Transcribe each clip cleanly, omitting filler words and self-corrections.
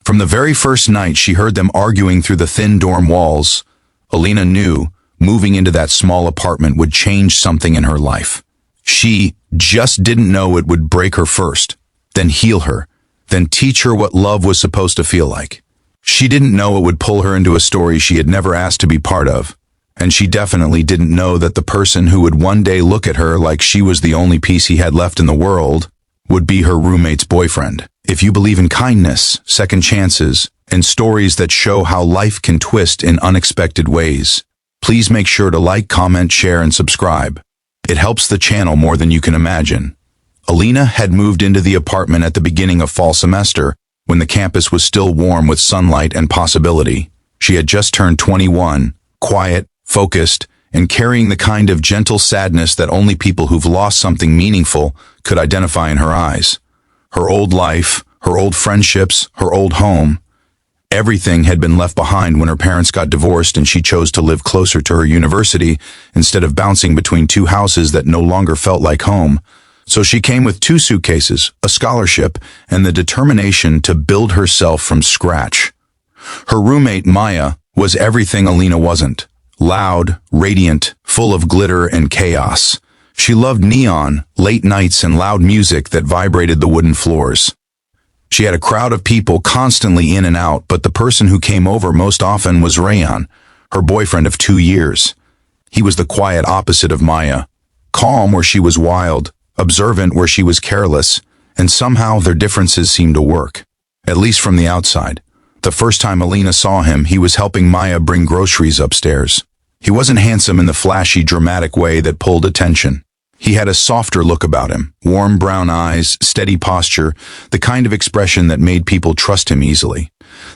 From the very first night she heard them arguing through the thin dorm walls, Alina knew moving into that small apartment would change something in her life. She just didn't know it would break her first, then heal her, then teach her what love was supposed to feel like. She didn't know it would pull her into a story she had never asked to be part of, and she definitely didn't know that the person who would one day look at her like she was the only piece he had left in the world would be her roommate's boyfriend. If you believe in kindness, second chances, and stories that show how life can twist in unexpected ways, please make sure to like, comment, share, and subscribe. It helps the channel more than you can imagine. Alina had moved into the apartment at the beginning of fall semester, when the campus was still warm with sunlight and possibility. She had just turned 21, quiet, focused, and carrying the kind of gentle sadness that only people who've lost something meaningful could identify in her eyes. Her old life, her old friendships, her old home, everything had been left behind when her parents got divorced and she chose to live closer to her university instead of bouncing between two houses that no longer felt like home. So she came with 2 suitcases, a scholarship, and the determination to build herself from scratch. Her roommate, Maya, was everything Alina wasn't. Loud, radiant, full of glitter and chaos. She loved neon, late nights, and loud music that vibrated the wooden floors. She had a crowd of people constantly in and out, but the person who came over most often was Rayan, her boyfriend of 2 years. He was the quiet opposite of Maya. Calm where she was wild, observant where she was careless, and somehow their differences seemed to work. At least from the outside. The first time Alina saw him, he was helping Maya bring groceries upstairs. He wasn't handsome in the flashy, dramatic way that pulled attention. He had a softer look about him, warm brown eyes, steady posture, the kind of expression that made people trust him easily.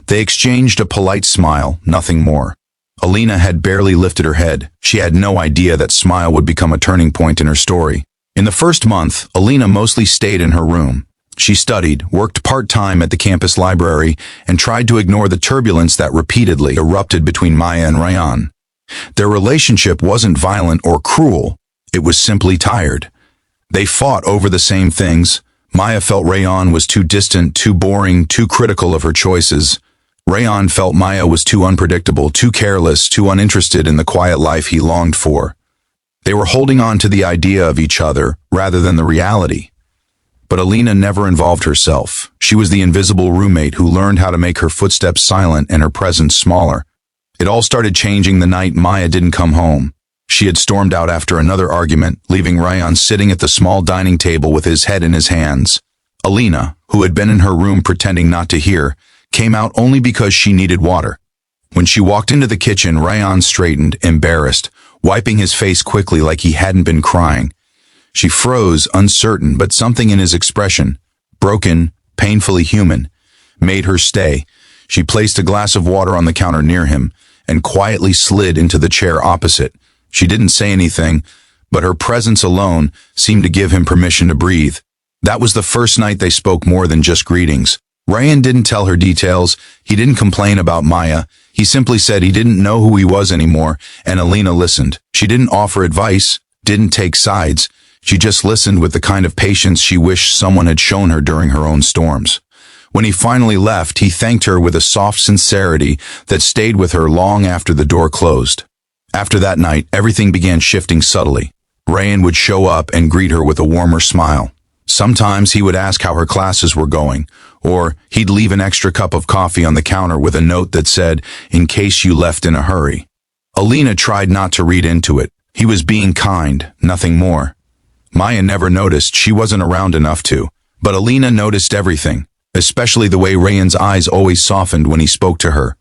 They exchanged a polite smile, nothing more. Alina had barely lifted her head. She had no idea that smile would become a turning point in her story. In the first month, Alina mostly stayed in her room. She studied, worked part-time at the campus library, and tried to ignore the turbulence that repeatedly erupted between Maya and Rayan. Their relationship wasn't violent or cruel. It was simply tired. They fought over the same things. Maya felt Rayan was too distant, too boring, too critical of her choices. Rayan felt Maya was too unpredictable, too careless, too uninterested in the quiet life he longed for. They were holding on to the idea of each other rather than the reality. But Alina never involved herself. She was the invisible roommate who learned how to make her footsteps silent and her presence smaller. It all started changing the night Maya didn't come home. She had stormed out after another argument, leaving Rayan sitting at the small dining table with his head in his hands. Alina, who had been in her room pretending not to hear, came out only because she needed water. When she walked into the kitchen, Rayan straightened, embarrassed, wiping his face quickly like he hadn't been crying. She froze, uncertain, but something in his expression, broken, painfully human, made her stay. She placed a glass of water on the counter near him and quietly slid into the chair opposite. She didn't say anything, but her presence alone seemed to give him permission to breathe. That was the first night they spoke more than just greetings. Rayan didn't tell her details. He didn't complain about Maya. He simply said he didn't know who he was anymore, and Alina listened. She didn't offer advice, didn't take sides. She just listened with the kind of patience she wished someone had shown her during her own storms. When he finally left, he thanked her with a soft sincerity that stayed with her long after the door closed. After that night, everything began shifting subtly. Rayan would show up and greet her with a warmer smile. Sometimes he would ask how her classes were going, or he'd leave an extra cup of coffee on the counter with a note that said, "In case you left in a hurry." Alina tried not to read into it. He was being kind, nothing more. Maya never noticed, she wasn't around enough to, but Alina noticed everything, especially the way Rayan's eyes always softened when he spoke to her.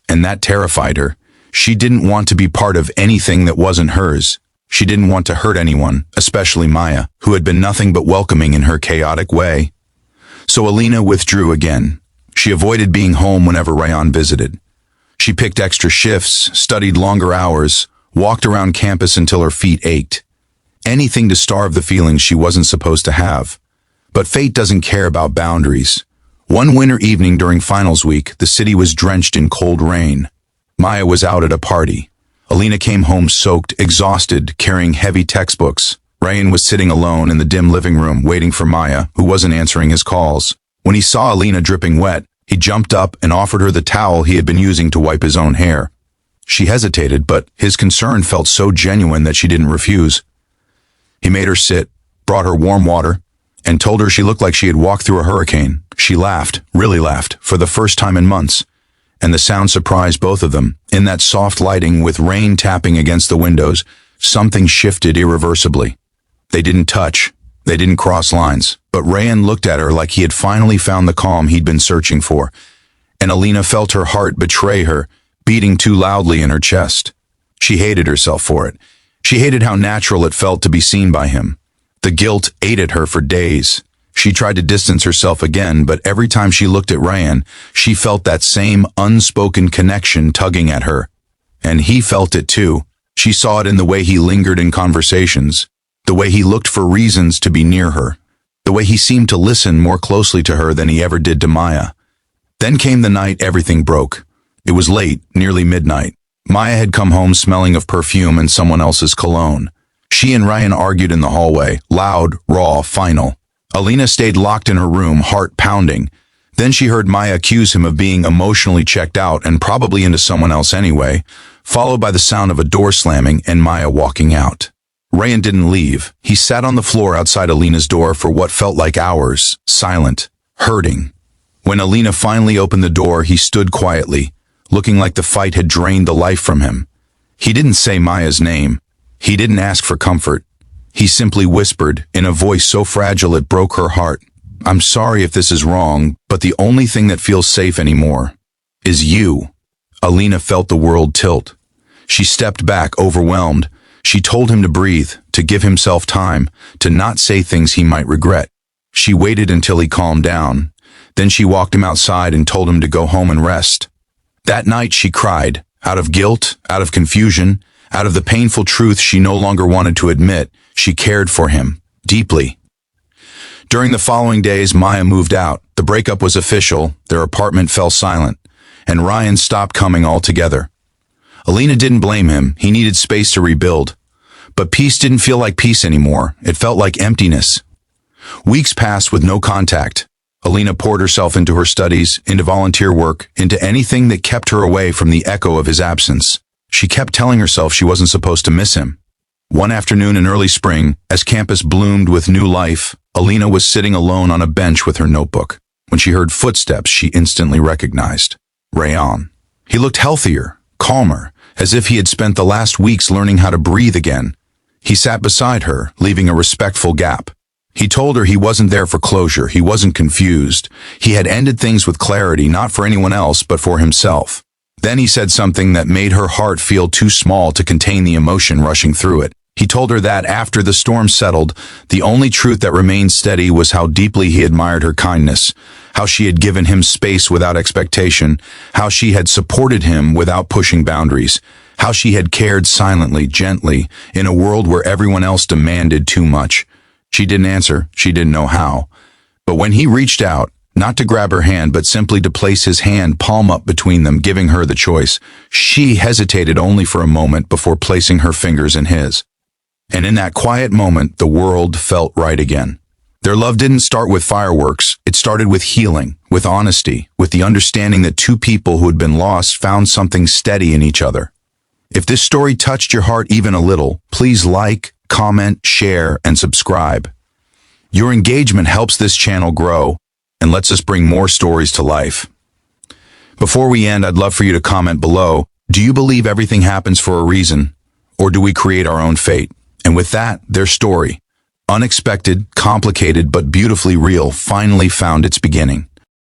And that terrified her. She didn't want to be part of anything that wasn't hers. She didn't want to hurt anyone, especially Maya, who had been nothing but welcoming in her chaotic way. So Alina withdrew again. She avoided being home whenever Rayan visited. She picked extra shifts, studied longer hours, walked around campus until her feet ached. Anything to starve the feelings she wasn't supposed to have. But fate doesn't care about boundaries. One winter evening during finals week, the city was drenched in cold rain. Maya was out at a party. Alina came home soaked, exhausted, carrying heavy textbooks. Rayan was sitting alone in the dim living room, waiting for Maya, who wasn't answering his calls. When he saw Alina dripping wet, He jumped up and offered her the towel he had been using to wipe his own hair. She hesitated, but his concern felt so genuine that she didn't refuse. He made her sit, brought her warm water, and told her she looked like she had walked through a hurricane. She laughed, really laughed, for the first time in months, and the sound surprised both of them. In that soft lighting with rain tapping against the windows, something shifted irreversibly. They didn't touch. They didn't cross lines, but Rayan looked at her like he had finally found the calm he'd been searching for, and Alina felt her heart betray her, beating too loudly in her chest. She hated herself for it. She hated how natural it felt to be seen by him. The guilt ate at her for days. She tried to distance herself again, but every time she looked at Rayan, she felt that same unspoken connection tugging at her. And he felt it too. She saw it in the way he lingered in conversations, the way he looked for reasons to be near her, the way he seemed to listen more closely to her than he ever did to Maya. Then came the night everything broke. It was late, nearly midnight. Maya had come home smelling of perfume and someone else's cologne. She and Rayan argued in the hallway, loud, raw, final. Alina stayed locked in her room, heart pounding. Then she heard Maya accuse him of being emotionally checked out and probably into someone else anyway, followed by the sound of a door slamming and Maya walking out. Rayan didn't leave. He sat on the floor outside Alina's door for what felt like hours, silent, hurting. When Alina finally opened the door, he stood quietly, looking like the fight had drained the life from him. He didn't say Maya's name. He didn't ask for comfort. He simply whispered, in a voice so fragile it broke her heart, "I'm sorry if this is wrong, but the only thing that feels safe anymore is you." Alina felt the world tilt. She stepped back, overwhelmed. She told him to breathe, to give himself time, to not say things he might regret. She waited until he calmed down. Then she walked him outside and told him to go home and rest. That night she cried, out of guilt, out of confusion, out of the painful truth she no longer wanted to admit. She cared for him, deeply. During the following days, Maya moved out. The breakup was official, their apartment fell silent, and Rayan stopped coming altogether. Alina didn't blame him. He needed space to rebuild. But peace didn't feel like peace anymore. It felt like emptiness. Weeks passed with no contact. Alina poured herself into her studies, into volunteer work, into anything that kept her away from the echo of his absence. She kept telling herself she wasn't supposed to miss him. One afternoon in early spring, as campus bloomed with new life, Alina was sitting alone on a bench with her notebook. When she heard footsteps she instantly recognized Rayan. He looked healthier, calmer, as if he had spent the last weeks learning how to breathe again. He sat beside her, leaving a respectful gap. He told her he wasn't there for closure, he wasn't confused. He had ended things with clarity, not for anyone else, but for himself. Then he said something that made her heart feel too small to contain the emotion rushing through it. He told her that after the storm settled, the only truth that remained steady was how deeply he admired her kindness, how she had given him space without expectation, how she had supported him without pushing boundaries, how she had cared silently, gently, in a world where everyone else demanded too much. She didn't answer, she didn't know how. But when he reached out, not to grab her hand, but simply to place his hand palm up between them, giving her the choice, she hesitated only for a moment before placing her fingers in his. And in that quiet moment, the world felt right again. Their love didn't start with fireworks. It started with healing, with honesty, with the understanding that two people who had been lost found something steady in each other. If this story touched your heart even a little, please like, comment, share, and subscribe. Your engagement helps this channel grow and lets us bring more stories to life. Before we end, I'd love for you to comment below. Do you believe everything happens for a reason, or do we create our own fate? And with that, their story, unexpected, complicated, but beautifully real, finally found its beginning.